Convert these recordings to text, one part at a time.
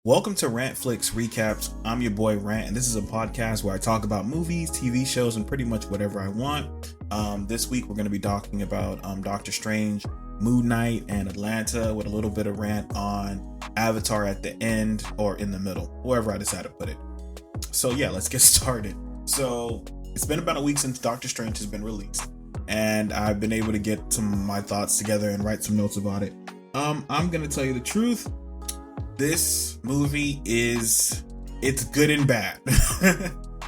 Welcome to RantFlixx Recaps. I'm your boy Rant, and this is a podcast where I talk about movies, TV shows, and pretty much whatever I want. This week we're going to be talking about Doctor Strange, Moon Knight, and Atlanta, with a little bit of rant on Avatar at the end or in the middle, wherever I decide to put it. So yeah, let's get started. So it's been about a week since Doctor Strange has been released, and I've been able to get some of my thoughts together and write some notes about it. I'm going to tell you the truth. This movie it's good and bad.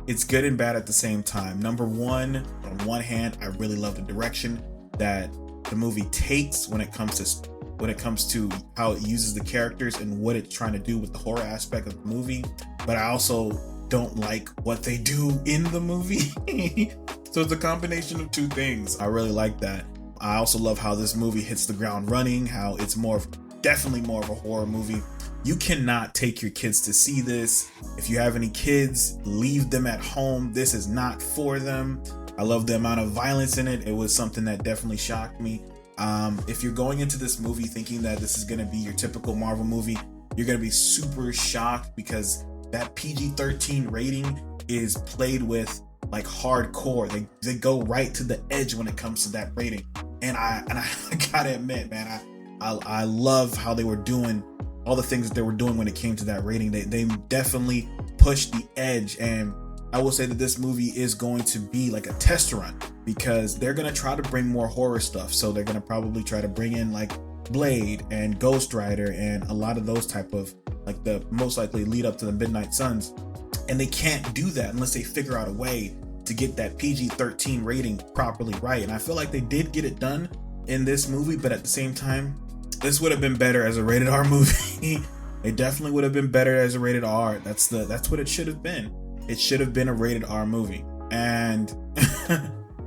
It's good and bad at the same time. Number one, on one hand, I really love the direction that the movie takes when it comes to how it uses the characters and what it's trying to do with the horror aspect of the movie. But I also don't like what they do in the movie. So it's a combination of two things. I really like that. I also love how this movie hits the ground running, how it's definitely more of a horror movie. You cannot take your kids to see this. If you have any kids, leave them at home. This is not for them. I love the amount of violence in it. It was something that definitely shocked me. If you're going into this movie thinking that this is going to be your typical Marvel movie, you're going to be super shocked because that PG-13 rating is played with like hardcore. They go right to the edge when it comes to that rating. And I gotta admit, man, I love how they were doing all the things that they were doing when it came to that rating. They definitely pushed the edge, and I will say that this movie is going to be like a test run because they're going to try to bring more horror stuff. So they're going to probably try to bring in like Blade and Ghost Rider and a lot of those type of like the most likely lead up to the Midnight Suns. And they can't do that unless they figure out a way to get that PG-13 rating properly right. And I feel like they did get it done in this movie, but at the same time, this would have been better as a rated R movie. It definitely would have been better as a rated R. That's what it should have been. It should have been a rated R movie. And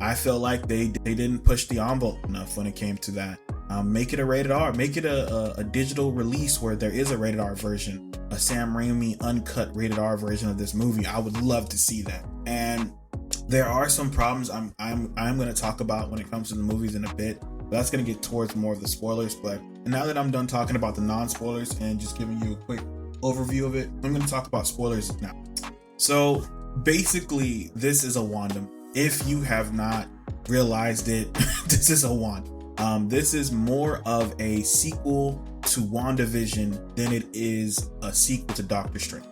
I feel like they didn't push the envelope enough when it came to that. Make it a rated R. Make it a digital release where there is a rated R version, a Sam Raimi uncut rated R version of this movie. I would love to see that. And there are some problems I'm going to talk about when it comes to the movies in a bit. That's going to get towards more of the spoilers, but now that I'm done talking about the non-spoilers and just giving you a quick overview of it, I'm going to talk about spoilers now. So basically, this is a Wanda. If you have not realized it, this is a Wanda. This is more of a sequel to WandaVision than it is a sequel to Doctor Strange.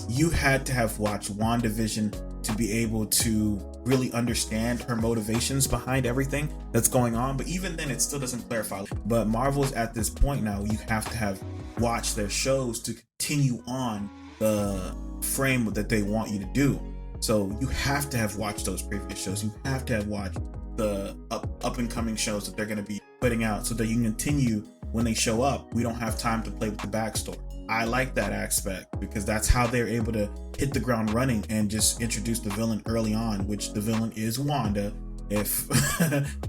You had to have watched WandaVision to be able to really understand her motivations behind everything that's going on. But even then, it still doesn't clarify. But Marvel's at this point now, you have to have watched their shows to continue on the frame that they want you to do. So you have to have watched those previous shows. You have to have watched the up and coming shows that they're going to be putting out so that you can continue when they show up. We don't have time to play with the backstory. I like that aspect because that's how they're able to hit the ground running and just introduce the villain early on, which the villain is Wanda. If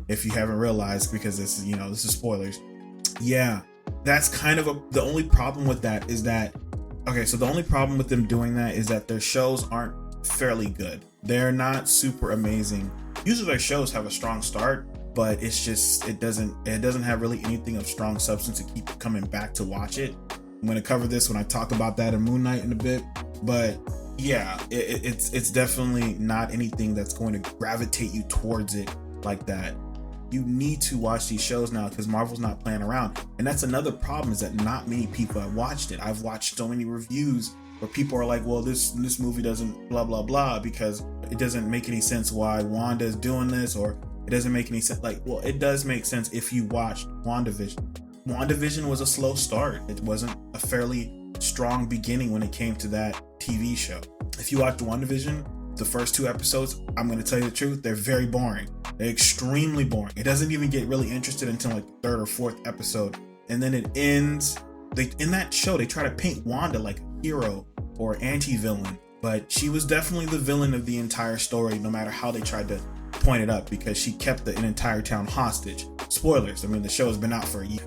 if you haven't realized, because this is spoilers. Yeah, that's kind of the only problem with that is that, okay, so the only problem with them doing that is that their shows aren't fairly good. They're not super amazing. Usually their shows have a strong start, but it's just it doesn't have really anything of strong substance to keep coming back to watch it. I'm going to cover this when I talk about that in Moon Knight in a bit, but yeah, it's definitely not anything that's going to gravitate you towards it like that. You need to watch these shows now because Marvel's not playing around, and that's another problem, is that not many people have watched it. I've watched so many reviews where people are like, well, this movie doesn't blah blah blah because it doesn't make any sense why Wanda is doing this, or it doesn't make any sense. Like, well, it does make sense if you watched WandaVision. WandaVision was a slow start. It wasn't a fairly strong beginning when it came to that TV show. If you watch WandaVision, the first 2 episodes, I'm going to tell you the truth, they're very boring. They're extremely boring. It doesn't even get really interested until like the 3rd or 4th episode. And then it ends. In that show, they try to paint Wanda like a hero or anti-villain, but she was definitely the villain of the entire story, no matter how they tried to point it up, because she kept an entire town hostage. Spoilers, I mean, the show has been out for a year.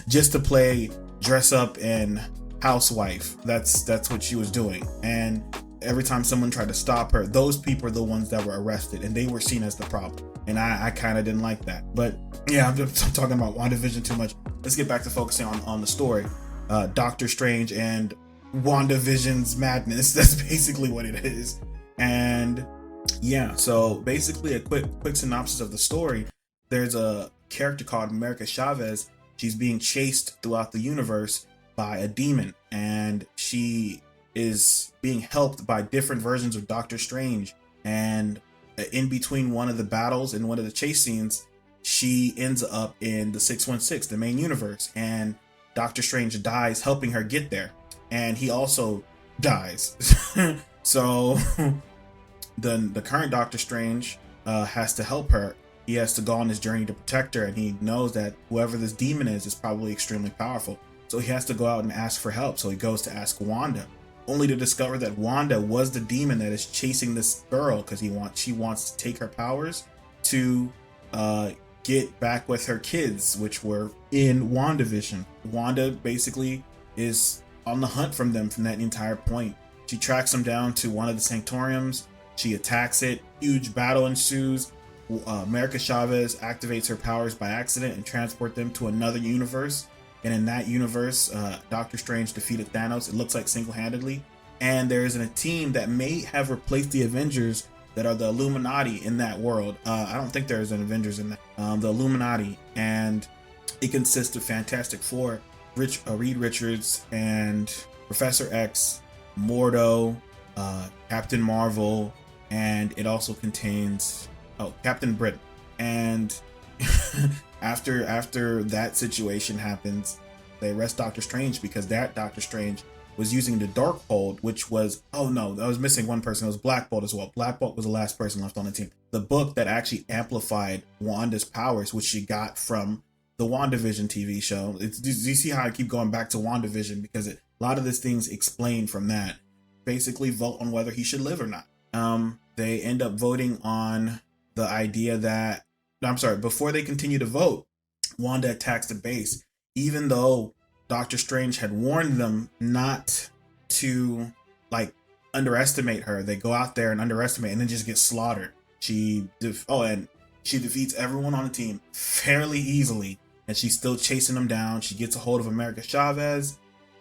Just to play dress up and housewife. That's what she was doing. And every time someone tried to stop her, those people are the ones that were arrested, and they were seen as the problem. And I kind of didn't like that. But yeah, I'm talking about WandaVision too much. Let's get back to focusing on the story. Doctor Strange and WandaVision's madness. That's basically what it is. And yeah, so basically a quick synopsis of the story. There's a character called America Chavez. She's being chased throughout the universe by a demon, and she is being helped by different versions of Doctor Strange. And in between one of the battles and one of the chase scenes, she ends up in the 616, the main universe, and Doctor Strange dies helping her get there, and he also dies. So the current Doctor Strange has to help her. He has to go on his journey to protect her, and he knows that whoever this demon is probably extremely powerful. So he has to go out and ask for help. So he goes to ask Wanda, only to discover that Wanda was the demon that is chasing this girl, because she wants to take her powers to get back with her kids, which were in WandaVision. Wanda basically is on the hunt from them from that entire point. She tracks them down to one of the sanctoriums. She attacks it. Huge battle ensues. America Chavez activates her powers by accident and transport them to another universe. And in that universe, Doctor Strange defeated Thanos, it looks like single-handedly. And there is a team that may have replaced the Avengers that are the Illuminati in that world. I don't think there's an Avengers in that. The Illuminati. And it consists of Fantastic Four, Reed Richards, and Professor X, Mordo, Captain Marvel, and it also contains Captain Britain. And after that situation happens, they arrest Doctor Strange because that Doctor Strange was using the Darkhold, which was, oh no, I was missing one person. It was Black Bolt as well. Black Bolt was the last person left on the team. The book that actually amplified Wanda's powers, which she got from the WandaVision TV show. Do you see how I keep going back to WandaVision? Because a lot of these things explained from that. Basically vote on whether he should live or not. They end up voting on the idea that, before they continue to vote, Wanda attacks the base, even though Doctor Strange had warned them not to underestimate her. They go out there and underestimate and then just get slaughtered. She defeats everyone on the team fairly easily, and she's still chasing them down. She gets a hold of America Chavez,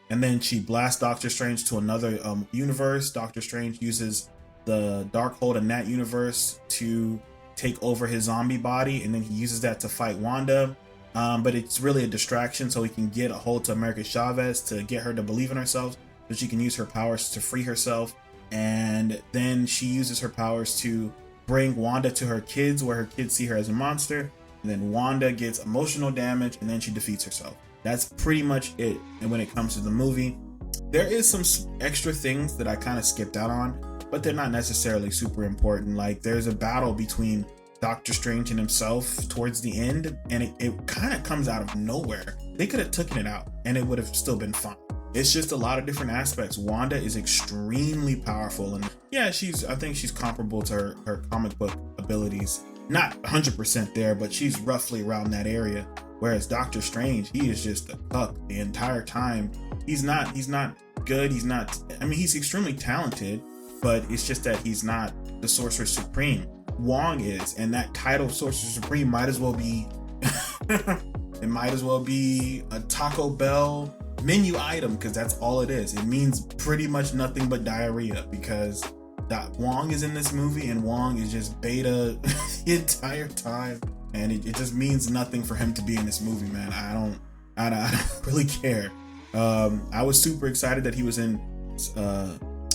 and then she blasts Doctor Strange to another universe. Doctor Strange uses the Darkhold in that universe to take over his zombie body, and then he uses that to fight Wanda. But it's really a distraction so he can get a hold to America Chavez to get her to believe in herself so she can use her powers to free herself. And then she uses her powers to bring Wanda to her kids, where her kids see her as a monster. And then Wanda gets emotional damage, and then she defeats herself. That's pretty much it. And when it comes to the movie, there is some extra things that I kind of skipped out on, but they're not necessarily super important. Like, there's a battle between Doctor Strange and himself towards the end, and it kind of comes out of nowhere. They could have taken it out and it would have still been fine. It's just a lot of different aspects. Wanda is extremely powerful, and yeah, I think she's comparable to her comic book abilities. Not 100% there, but she's roughly around that area. Whereas Doctor Strange, he is just a cuck the entire time. He's not good. He's extremely talented, but it's just that he's not the Sorcerer Supreme. Wong is, and that title Sorcerer Supreme might as well be it might as well be a Taco Bell menu item, because that's all it is. It means pretty much nothing but diarrhea, because Wong is in this movie and Wong is just beta the entire time, and it just means nothing for him to be in this movie, man. I don't really care. I was super excited that he was in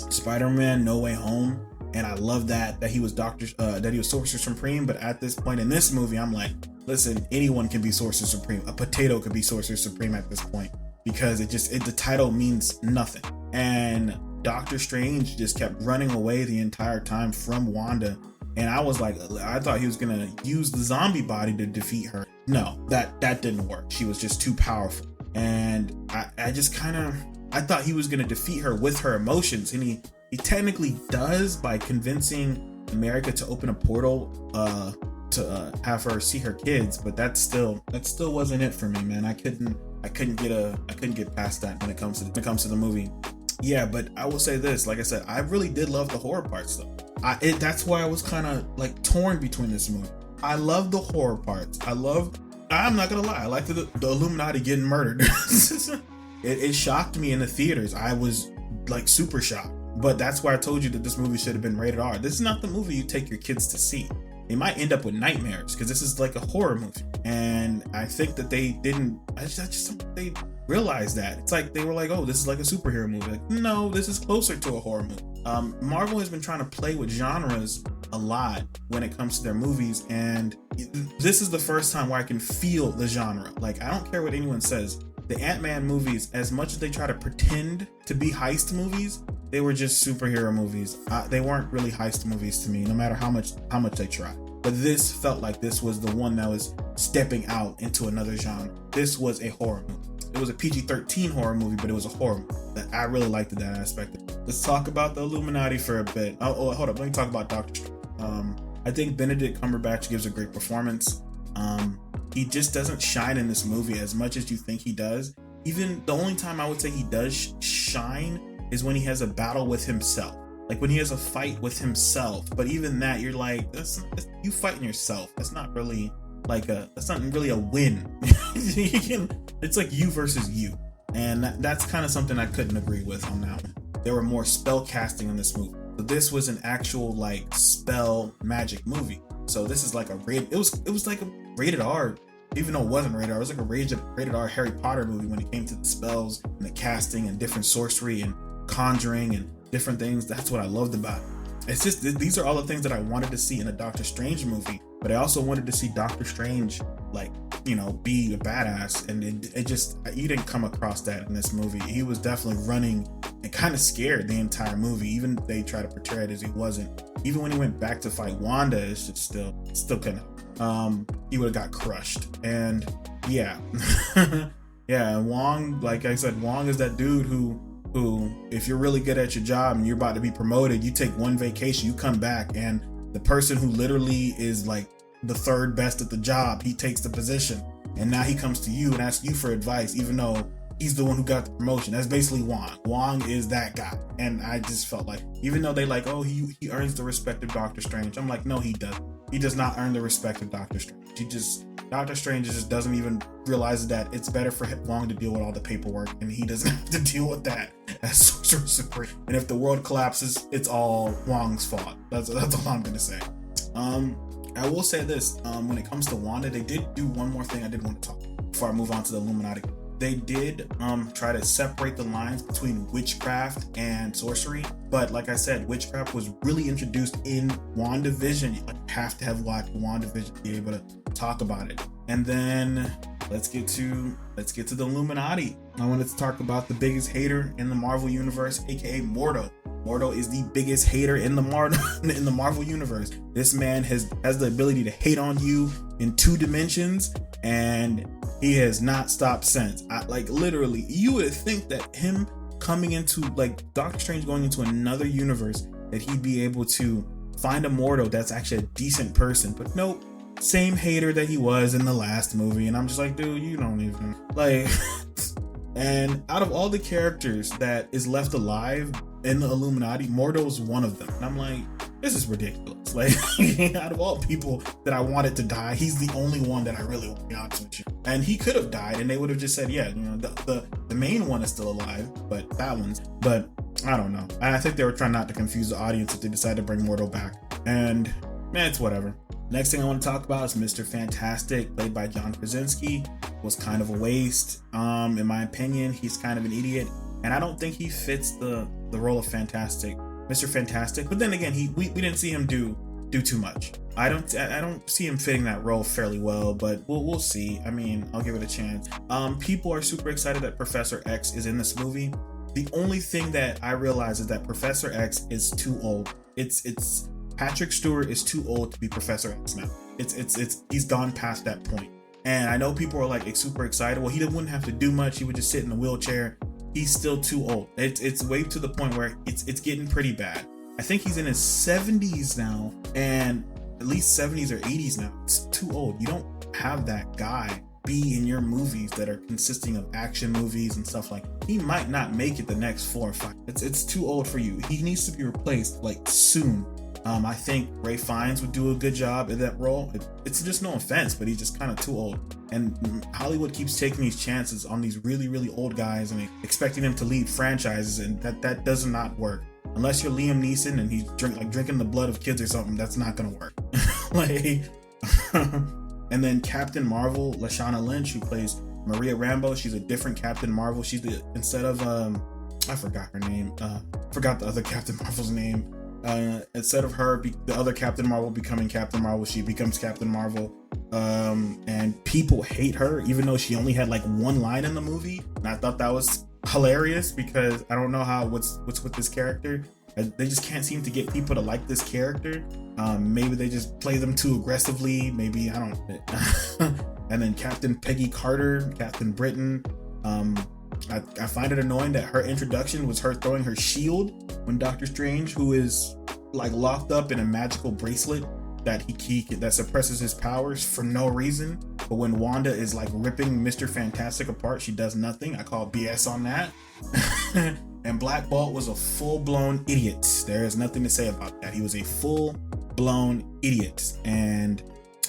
Spider-Man No Way Home, and I love that he was that he was Sorcerer Supreme. But at this point in this movie, I'm like, listen, anyone can be Sorcerer Supreme. A potato could be Sorcerer Supreme at this point, because the title means nothing. And Doctor Strange just kept running away the entire time from Wanda, and I was like, I thought he was gonna use the zombie body to defeat her. No, that didn't work. She was just too powerful, and I thought he was gonna defeat her with her emotions, and he technically does by convincing America to open a portal to have her see her kids, but that still wasn't it for me, man. I couldn't get past that when it comes to the movie. Yeah, but I will say this, like I said, I really did love the horror parts though. That's why I was kind of torn between this movie. I love the horror parts. I'm not gonna lie, I like the Illuminati getting murdered. It shocked me in the theaters. I was like super shocked. But that's why I told you that this movie should have been rated R. This is not the movie you take your kids to see. They might end up with nightmares because this is like a horror movie. And I think that they didn't, they realized that. It's like they were like, oh, this is like a superhero movie. Like, no, this is closer to a horror movie. Marvel has been trying to play with genres a lot when it comes to their movies, and this is the first time where I can feel the genre. Like, I don't care what anyone says. The Ant-Man movies, as much as they try to pretend to be heist movies, they were just superhero movies. They weren't really heist movies to me, no matter how much they tried. But this felt like this was the one that was stepping out into another genre. This was a horror movie. It was a PG-13 horror movie, but it was a horror movie. I really liked that aspect. Let's talk about the Illuminati for a bit. Oh, hold up. Let me talk about Doctor Strange. I think Benedict Cumberbatch gives a great performance. He just doesn't shine in this movie as much as you think he does. Even the only time I would say he does shine is when he has a battle with himself. Like when he has a fight with himself. But even that, you're like, that's you fighting yourself. That's not really that's not really a win. It's like you versus you. And that's kind of something I couldn't agree with on that one. There were more spell casting in this movie. So this was an actual like spell magic movie. So this is like it was like a rated R, even though it wasn't rated R. It was like a rated R Harry Potter movie when it came to the spells and the casting and different sorcery and conjuring and different things. That's what I loved about it. It's just, these are all the things that I wanted to see in a Doctor Strange movie, but I also wanted to see Doctor Strange, like, you know, be a badass. And it just, you didn't come across that in this movie. He was definitely running and kind of scared the entire movie. Even they try to portray it as he wasn't. Even when he went back to fight Wanda, it's just still kind of, he would have got crushed. And yeah, yeah, Wong, like I said, Wong is that dude who, if you're really good at your job and you're about to be promoted, you take one vacation, you come back, and the person who literally is like the third best at the job, he takes the position, and now he comes to you and asks you for advice, even though he's the one who got the promotion. That's basically Wong. Wong is that guy. And I just felt like, even though they like, oh, he earns the respect of Doctor Strange, I'm like, no, he doesn't. He does not earn the respect of Doctor Strange. Doctor Strange just doesn't even realize that it's better for Wong to deal with all the paperwork, and he doesn't have to deal with that as Sorcerer Supreme. And if the world collapses, it's all Wong's fault. That's all I'm gonna say. I will say this, when it comes to Wanda, they did do one more thing I did want to talk about before I move on to the Illuminati. They did try to separate the lines between witchcraft and sorcery, but like I said, witchcraft was really introduced in WandaVision. You have to have watched WandaVision to be able to talk about it. And then let's get to the Illuminati. I wanted to talk about the biggest hater in the Marvel universe, aka Mordo. Mordo is the biggest hater in the Marvel universe. This man has the ability to hate on you in 2 dimensions, and he has not stopped since. Literally, you would think that him coming into, like, Doctor Strange going into another universe, that he'd be able to find a Mordo that's actually a decent person. But nope, same hater that he was in the last movie. And I'm just like, dude, you don't even, like... And out of all the characters that is left alive in the Illuminati, Mordo's one of them. And I'm like, this is ridiculous. Like, out of all people that I wanted to die, he's the only one that I really want to be honest with you. And he could have died, and they would have just said, yeah, you know, the main one is still alive, but that one's. But I don't know. I think they were trying not to confuse the audience if they decided to bring Mordo back. And it's whatever. Next thing I want to talk about is Mr. Fantastic, played by John Krasinski. Was kind of a waste. In my opinion, he's kind of an idiot, and I don't think he fits the role of Mr. Fantastic. But then again, we didn't see him do too much. I don't see him fitting that role fairly well, but we'll see. I mean, I'll give it a chance. People are super excited that Professor X is in this movie. The only thing that I realize is that Professor X is too old. It's Patrick Stewart is too old to be Professor X now. He's gone past that point. And I know people are like super excited. Well, he wouldn't have to do much. He would just sit in a wheelchair. He's still too old. It's way to the point where it's getting pretty bad. I think he's in his 70s now, and at least 70s or 80s now. It's too old. You don't have that guy be in your movies that are consisting of action movies and stuff like that. He might not make it the next 4 or 5. It's too old for you. He needs to be replaced like soon. I think Ray Fiennes would do a good job in that role. It's just no offense, but he's just kind of too old. And Hollywood keeps taking these chances on these really, really old guys and expecting them to lead franchises, and that does not work. Unless you're Liam Neeson and he's drinking the blood of kids or something, that's not gonna work. Like, and then Captain Marvel, Lashana Lynch, who plays Maria Rambeau, she's a different Captain Marvel. She's instead of I forgot her name. Forgot the other Captain Marvel's name. Instead of her, the other Captain Marvel becoming Captain Marvel, she becomes Captain Marvel. And people hate her, even though she only had like one line in the movie. And I thought that was hilarious because I don't know what's with this character. They just can't seem to get people to like this character. Maybe they just play them too aggressively. Maybe, I don't know. And then Captain Peggy Carter, Captain Britain. I find it annoying that her introduction was her throwing her shield when Doctor Strange, who is like locked up in a magical bracelet that suppresses his powers for no reason. But when Wanda is like ripping Mr. Fantastic apart, she does nothing. I call BS on that. And Black Bolt was a full-blown idiot. There is nothing to say about that. He was a full-blown idiot. And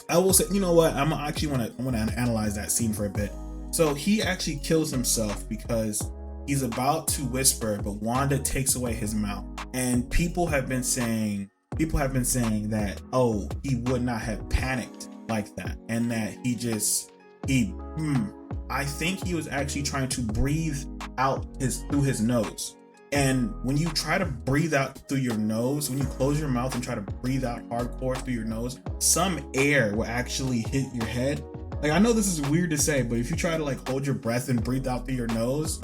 I will say, you know what? I want to analyze that scene for a bit. So he actually kills himself because he's about to whisper, but Wanda takes away his mouth. And people have been saying that, oh, he would not have panicked like that, and that I think he was actually trying to breathe out through his nose. And when you try to breathe out through your nose, when you close your mouth and try to breathe out hardcore through your nose, some air will actually hit your head. Like, I know this is weird to say, but if you try to like hold your breath and breathe out through your nose,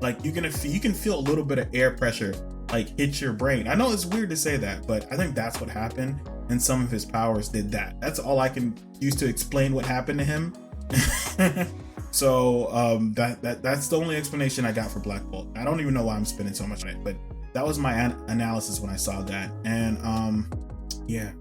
like you can feel a little bit of air pressure like hit your brain. I know it's weird to say that, but I think that's what happened, and some of his powers did that. That's all I can use to explain what happened to him. So that's the only explanation I got for Black Bolt. I don't even know why I'm spending so much on it, but that was my analysis when I saw that. And yeah,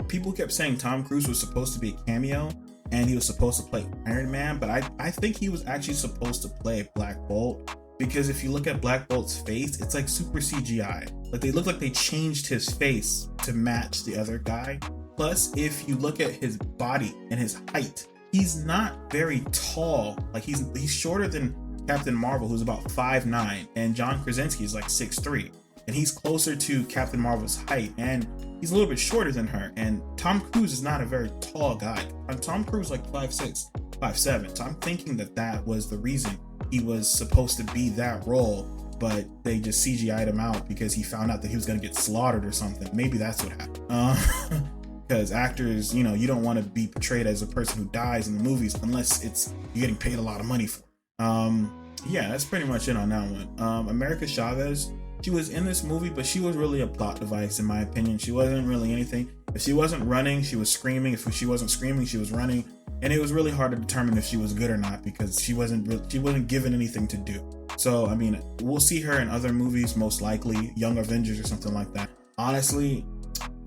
people kept saying Tom Cruise was supposed to be a cameo and he was supposed to play Iron Man, but I think he was actually supposed to play Black Bolt, because if you look at Black Bolt's face, it's like super CGI. Like, they look like they changed his face to match the other guy. Plus, if you look at his body and his height, he's not very tall. Like, he's shorter than Captain Marvel, who's about 5'9", and John Krasinski is like 6'3", and he's closer to Captain Marvel's height, and he's a little bit shorter than her. And Tom Cruise is not a very tall guy. And Tom Cruise like 5'6", 5'7", so I'm thinking that was the reason he was supposed to be that role, but they just CGI'd him out because he found out that he was going to get slaughtered or something. Maybe that's what happened. Because actors, you don't want to be portrayed as a person who dies in the movies unless you're getting paid a lot of money for it. Yeah, that's pretty much it on that one. America Chavez, she was in this movie, but she was really a plot device in my opinion. She wasn't really anything. If she wasn't running, she was screaming. If she wasn't screaming, she was running. And it was really hard to determine if she was good or not because she wasn't given anything to do. So, I mean, we'll see her in other movies, most likely, Young Avengers or something like that. Honestly,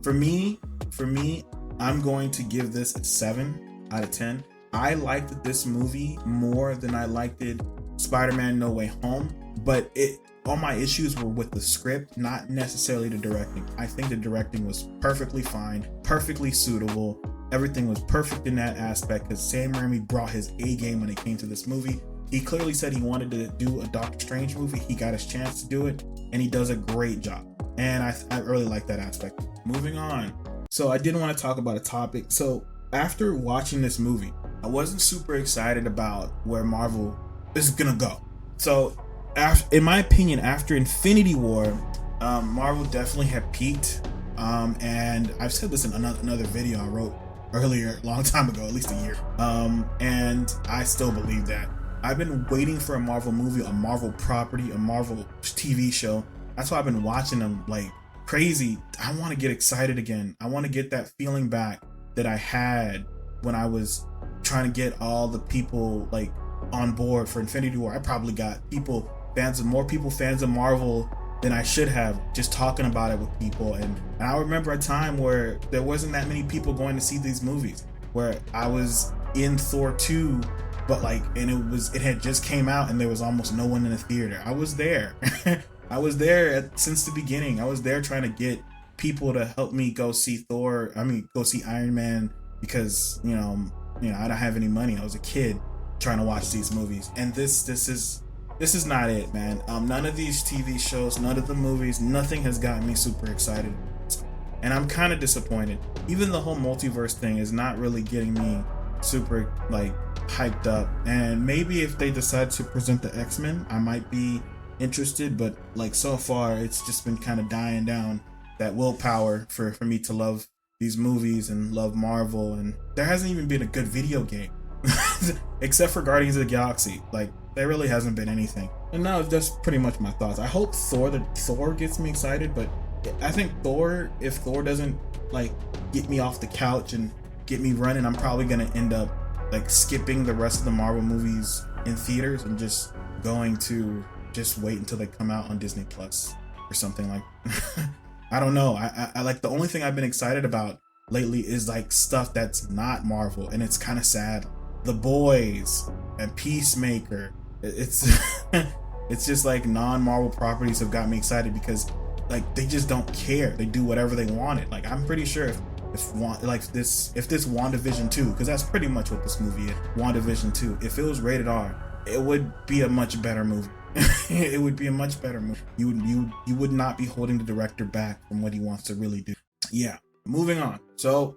for me, I'm going to give this a 7 out of 10. I liked this movie more than I liked it Spider-Man No Way Home, but all my issues were with the script, not necessarily the directing. I think the directing was perfectly fine, perfectly suitable. Everything was perfect in that aspect because Sam Raimi brought his A game when it came to this movie. He clearly said he wanted to do a Doctor Strange movie. He got his chance to do it, and he does a great job. And I really like that aspect. Moving on. So I didn't want to talk about a topic. So after watching this movie, I wasn't super excited about where Marvel is gonna go. So in my opinion, after Infinity War, Marvel definitely had peaked. And I've said this in another video I wrote earlier, a long time ago, at least a year. And I still believe that. I've been waiting for a Marvel movie, a Marvel property, a Marvel TV show. That's why I've been watching them like crazy. I want to get excited again. I want to get that feeling back that I had when I was trying to get all the people like on board for Infinity War. I probably got more people fans of Marvel than I should have, just talking about it with people. And I remember a time where there wasn't that many people going to see these movies, where I was in Thor 2, but it had just came out and there was almost no one in the theater. I was there. I was there since the beginning. I was there trying to get people to help me go see go see Iron Man, because I don't have any money. I was a kid trying to watch these movies, and this is not it, man. None of these TV shows, none of the movies, nothing has gotten me super excited, and I'm kind of disappointed. Even the whole multiverse thing is not really getting me super like hyped up. And maybe if they decide to present the X-Men, I might be interested, but like so far it's just been kind of dying down, that willpower for me to love these movies and love Marvel. And there hasn't even been a good video game except for Guardians of the Galaxy. Like, there really hasn't been anything. And now that's pretty much my thoughts. I hope Thor gets me excited, but I think if Thor doesn't like get me off the couch and get me running, I'm probably gonna end up like skipping the rest of the Marvel movies in theaters and just going to just wait until they come out on Disney Plus or something. Like I don't know. I like, the only thing I've been excited about lately is like stuff that's not Marvel, and it's kind of sad. The Boys and Peacemaker. It's it's just like non-Marvel properties have got me excited, because like they just don't care. They do whatever they wanted. Like, I'm pretty sure if this WandaVision 2, because that's pretty much what this movie is, WandaVision 2, if it was rated R, it would be a much better movie. It would be a much better movie. You would not be holding the director back from what he wants to really do. Yeah, moving on. So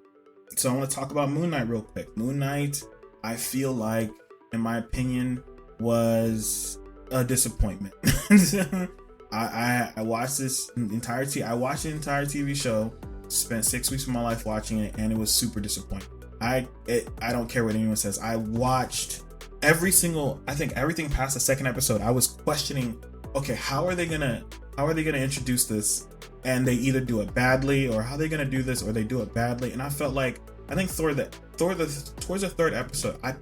I want to talk about Moon Knight real quick. Moon Knight, I feel like, in my opinion, was a disappointment. I watched this entire I watched the entire TV show, spent 6 weeks of my life watching it, and it was super disappointing. I don't care what anyone says. I watched I think everything past the second episode. I was questioning, okay, how are they gonna introduce this, and they either do it badly, or how are they gonna do this, or they do it badly. And I felt like, I think towards the third episode, I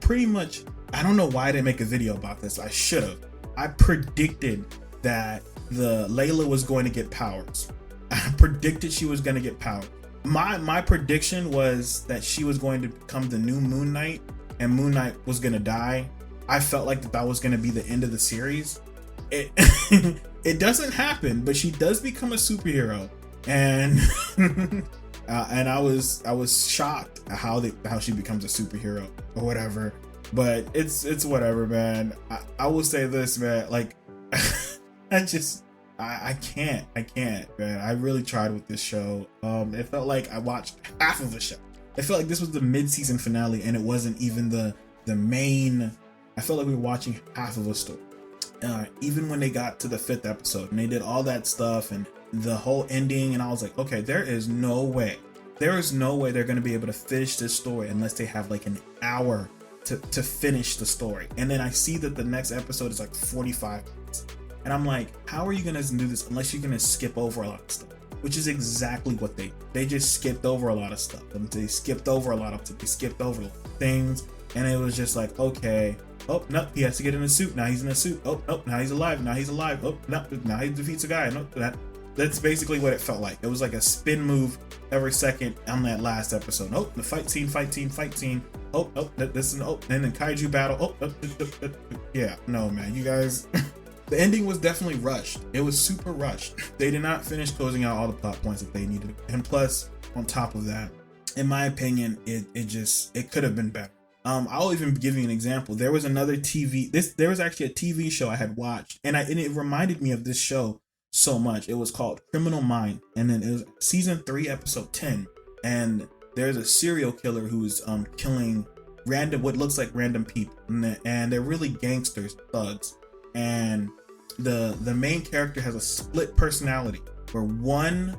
don't know why I didn't make a video about this. I should have. I predicted that Layla was going to get powers. I predicted she was going to get powers. My prediction was that she was going to become the new Moon Knight, and Moon Knight was going to die. I felt like that was going to be the end of the series. It doesn't happen, but she does become a superhero, and and I was shocked at how she becomes a superhero or whatever. But it's whatever, man. I will say this, man. Like, I can't, man. I really tried with this show. It felt like I watched half of the show. It felt like this was the mid-season finale, and it wasn't even the main. I felt like we were watching half of a story. Even when they got to the 5th episode and they did all that stuff and the whole ending, and I was like, okay, there is no way they're going to be able to finish this story unless they have like an hour to finish the story. And then I see that the next episode is like 45 minutes. And I'm like, how are you going to do this unless you're going to skip over a lot of stuff? Which is exactly what they just skipped over a lot of stuff. They skipped over things. And it was just like, okay, oh, no, he has to get in a suit. Now he's in a suit. Oh, no, now he's alive. Oh, no, now he defeats a guy. No, that's basically what it felt like. It was like a spin move every second on that last episode. Oh, the fight scene. Oh, this is, oh, and then kaiju battle. Yeah, no, man, you guys. The ending was definitely rushed. It was super rushed. They did not finish closing out all the plot points that they needed. And plus, on top of that, in my opinion, it could have been better. I'll even give you an example. There was another there was actually a TV show I had watched, and it reminded me of this show so much. It was called Criminal Mind, and then it was season 3, episode 10. And there's a serial killer who's killing what looks like random people, and they're really gangsters, thugs. And the main character has a split personality, where one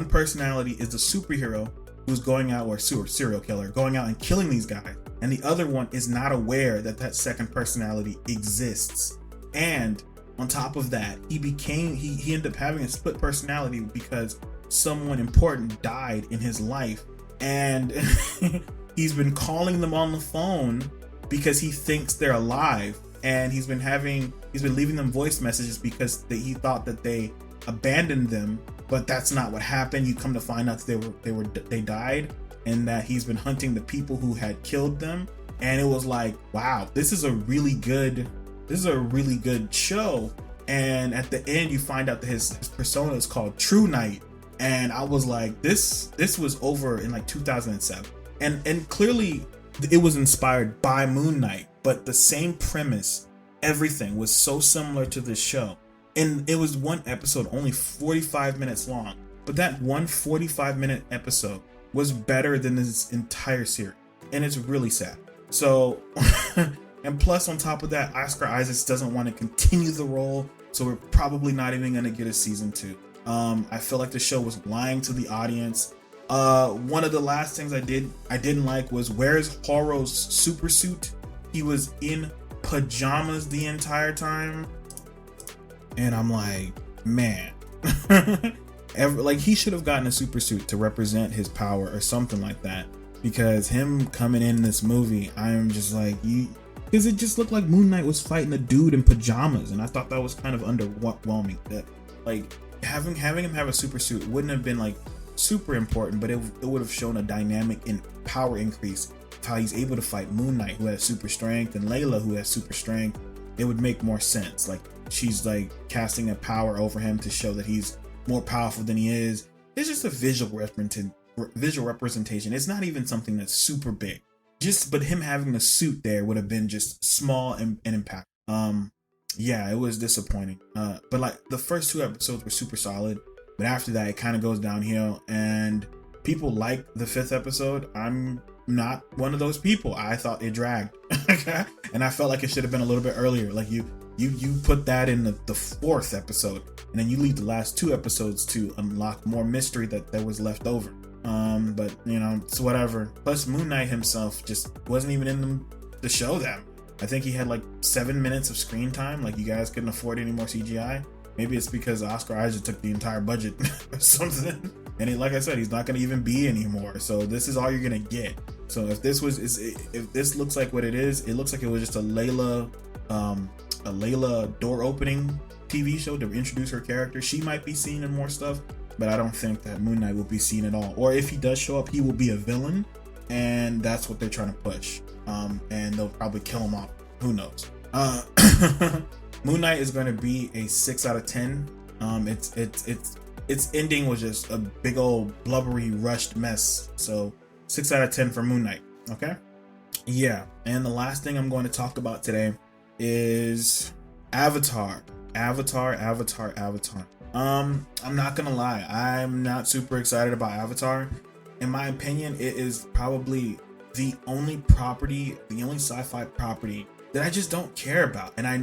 personality is the superhero who's going out, or serial killer going out and killing these guys, and the other one is not aware that second personality exists. And on top of that, he ended up having a split personality because someone important died in his life, and he's been calling them on the phone because he thinks they're alive, and he's been leaving them voice messages because he thought that they abandoned them, but that's not what happened. You come to find out that they died, and that he's been hunting the people who had killed them. And it was like, wow, this is a really good show. And at the end, you find out that his persona is called True Knight. And I was like, this was over in like 2007. And clearly it was inspired by Moon Knight, but the same premise, everything was so similar to this show. And it was one episode, only 45 minutes long, but that one 45-minute episode was better than this entire series, and it's really sad. So, and plus on top of that, Oscar Isaacs doesn't want to continue the role, so we're probably not even going to get a season 2. I feel like the show was lying to the audience. One of the last things I didn't like was, where's Horo's super suit? He was in pajamas the entire time, and I'm like, man, like he should have gotten a super suit to represent his power or something like that. Because him coming in this movie, I'm just like, because it just looked like Moon Knight was fighting a dude in pajamas, and I thought that was kind of underwhelming. That like having him have a super suit wouldn't have been like super important, but it would have shown a dynamic in power increase, how he's able to fight Moon Knight, who has super strength, and Layla, who has super strength. It would make more sense. Like she's like casting a power over him to show that he's more powerful than he is. It's just a visual representation. It's not even something that's super big. But him having the suit there would have been just small and impactful. Yeah, it was disappointing. But like the first 2 episodes were super solid, but after that it kind of goes downhill, and people like the 5th episode. I'm not one of those people. I thought it dragged, and I felt like it should have been a little bit earlier. Like you put that in the 4th episode, and then you leave the last 2 episodes to unlock more mystery that was left over. But you know, it's whatever. Plus Moon Knight himself just wasn't even in the show that. I think he had like 7 minutes of screen time. Like you guys couldn't afford any more CGI. Maybe it's because Oscar Isaac took the entire budget or something. And like I said, he's not going to even be anymore. So this is all you're going to get. So if this looks like what it is, it looks like it was just a Layla door opening TV show to introduce her character. She might be seen in more stuff, but I don't think that Moon Knight will be seen at all. Or if he does show up, he will be a villain, and that's what they're trying to push. And they'll probably kill him off. Who knows? Moon Knight is going to be a 6 out of 10. Its ending was just a big old blubbery rushed mess. So 6 out of 10 for Moon Knight. Okay. Yeah. And the last thing I'm going to talk about today is Avatar. Avatar. I'm not gonna lie, I'm not super excited about Avatar. In my opinion, it is probably the only sci-fi property that I just don't care about. And I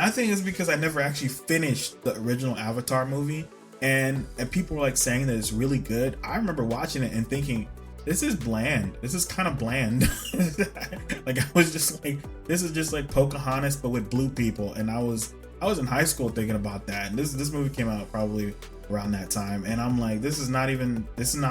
think it's because I never actually finished the original Avatar movie, and people were like saying that it's really good. I remember watching it and thinking, this is bland. This is kind of bland. Like I was just like, this is just like Pocahontas but with blue people, and I was in high school thinking about that. And this movie came out probably around that time, and I'm like, this is not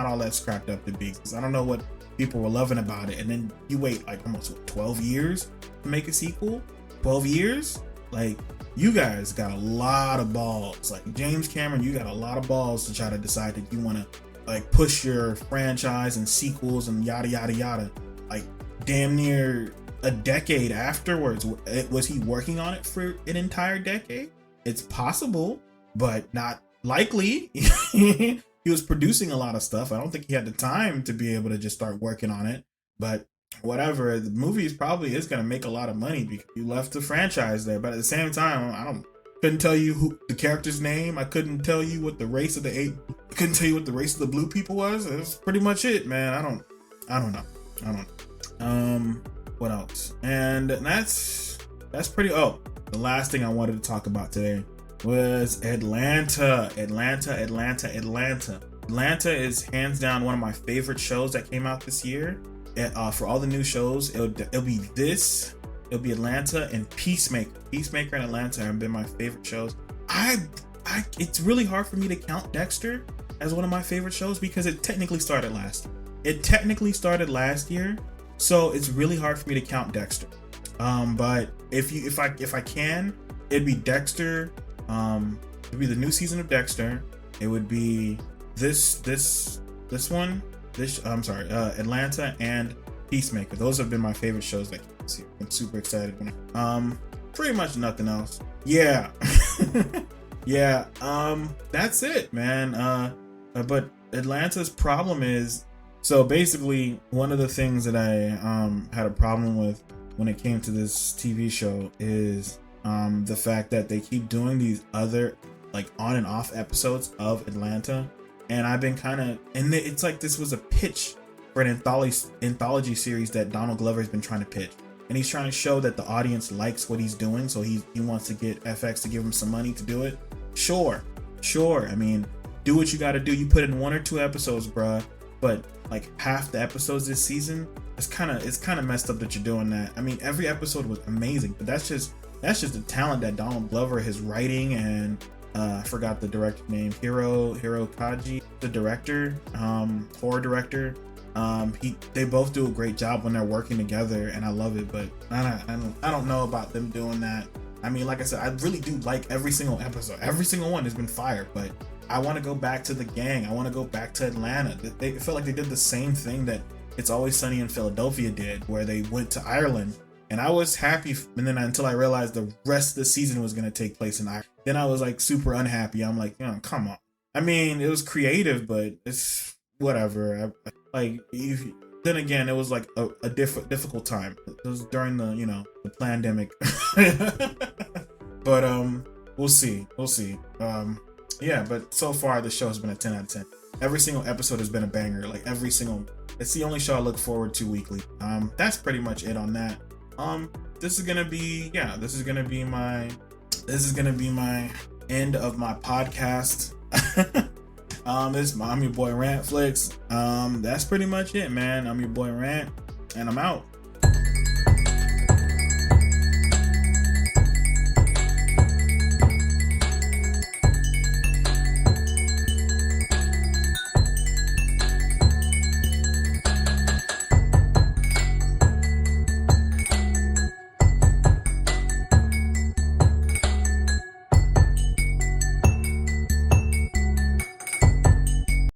all that's cracked up to be. Because I don't know what people were loving about it. And then you wait like almost 12 years to make a sequel. 12 years? Like, you guys got a lot of balls. Like James Cameron, you got a lot of balls to try to decide that you want to like push your franchise and sequels and yada yada yada. Like damn near a decade afterwards. Was he working on it for an entire decade? It's possible, but not likely. He was producing a lot of stuff. I don't think he had the time to be able to just start working on it. But whatever, the movie probably is going to make a lot of money because you left the franchise there. But at the same time, couldn't tell you who the character's name. I couldn't tell you what the race of I couldn't tell you what the race of the blue people was. That's pretty much it, man. I don't know. What else? And that's pretty. Oh, the last thing I wanted to talk about today was Atlanta. Atlanta is hands down one of my favorite shows that came out this year. For all the new shows, it'll be Atlanta and Peacemaker. Peacemaker and Atlanta have been my favorite shows. It's really hard for me to count Dexter as one of my favorite shows because it technically started last year. So it's really hard for me to count Dexter. But if I can, it'd be Dexter. It'd be the new season of Dexter. It would be Atlanta and Peacemaker. Those have been my favorite shows that I'm super excited. Pretty much nothing else. Yeah. Yeah. That's it, man. But Atlanta's problem is So basically, one of the things that I had a problem with when it came to this TV show is the fact that they keep doing these other like on and off episodes of Atlanta, and I've been kind of, and it's like this was a pitch for an anthology series that Donald Glover has been trying to pitch, and he's trying to show that the audience likes what he's doing, so he wants to get FX to give him some money to do it. Sure. I mean, do what you got to do. You put in 1 or 2 episodes, bruh, but like half the episodes this season, it's kind of messed up that you're doing that. I mean, every episode was amazing, but that's just the talent that Donald Glover is writing, and I forgot the director's name, Hiro Kaji, the director, horror director. They both do a great job when they're working together, and I love it. But I don't know about them doing that. I mean, like I said, I really do like every single episode. Every single one has been fire, but I want to go back to the gang. I want to go back to Atlanta. They felt like they did the same thing that It's Always Sunny in Philadelphia did, where they went to Ireland. And I was happy, and then until I realized the rest of the season was going to take place in Ireland. Then I was like super unhappy. I'm like, come on. I mean, it was creative, but it's whatever. Then again, it was like a difficult time. It was during the pandemic. But we'll see. Yeah, but so far the show has been a 10 out of 10. Every single episode has been a banger. Like it's the only show I look forward to weekly. That's pretty much it on that. This is gonna be my end of my podcast. I'm your boy RantFlixx. That's pretty much it, man. I'm your boy Rant, and I'm out.